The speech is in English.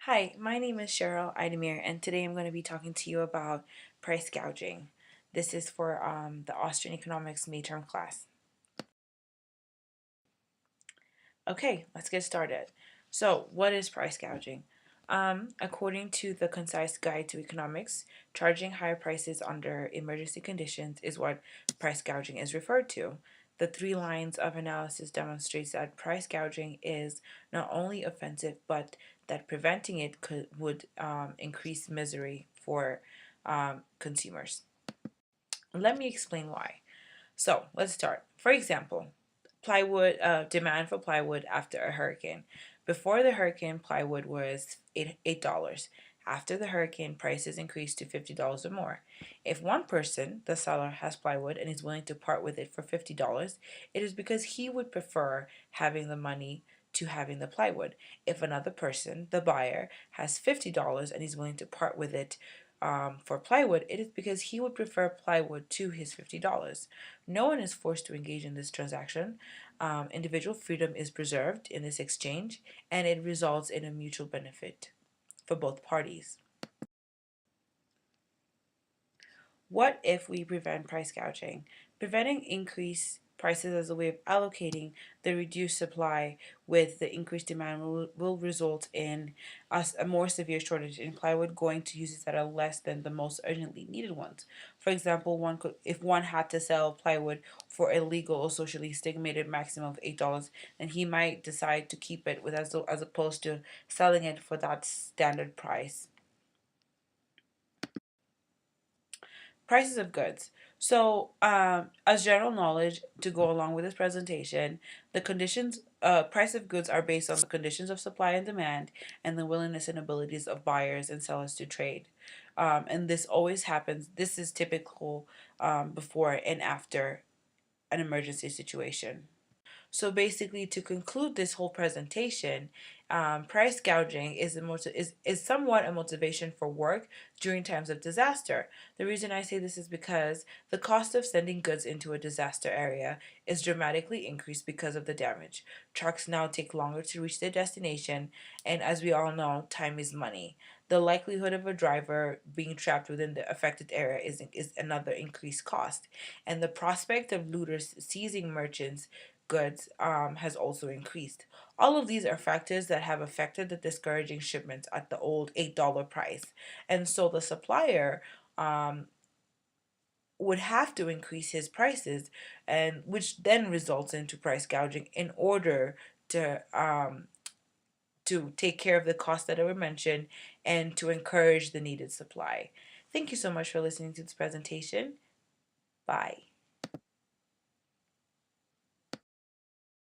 Hi, my name is Cheryl Idemir, and today I'm going to be talking to you about price gouging. This is for the Austrian economics midterm class. Okay, let's get started. So, what is price gouging? According to the Concise Guide to Economics, charging higher prices under emergency conditions is what price gouging is referred to. The three lines of analysis demonstrates that price gouging is not only offensive, but that preventing it would increase misery for consumers. Let me explain why. So let's start. For example, plywood demand for plywood after a hurricane. Before the hurricane, plywood was $8. After the hurricane, prices increased to $50 or more. If one person, the seller, has plywood and is willing to part with it for $50, it is because he would prefer having the money to having the plywood. If another person, the buyer, has $50 and is willing to part with it for plywood, it is because he would prefer plywood to his $50. No one is forced to engage in this transaction. Individual freedom is preserved in this exchange, and it results in a mutual benefit for both parties. What if we prevent price gouging? Preventing increased prices as a way of allocating the reduced supply with the increased demand will result in a more severe shortage in plywood going to uses that are less than the most urgently needed ones. For example, if one had to sell plywood for a legal or socially stigmated maximum of $8, then he might decide to keep it with as opposed to selling it for that standard price. Prices of goods. So, as general knowledge to go along with this presentation, price of goods are based on the conditions of supply and demand and the willingness and abilities of buyers and sellers to trade. And this always happens. This is typical before and after an emergency situation. So basically, to conclude this whole presentation, price gouging is somewhat a motivation for work during times of disaster. The reason I say this is because the cost of sending goods into a disaster area is dramatically increased because of the damage. Trucks now take longer to reach their destination, and as we all know, time is money. The likelihood of a driver being trapped within the affected area is another increased cost, and the prospect of looters seizing merchants' goods has also increased. All of these are factors that have affected the discouraging shipments at the old $8 price. And so the supplier would have to increase his prices, and which then results into price gouging in order to take care of the costs that were mentioned and to encourage the needed supply. Thank you so much for listening to this presentation. Bye.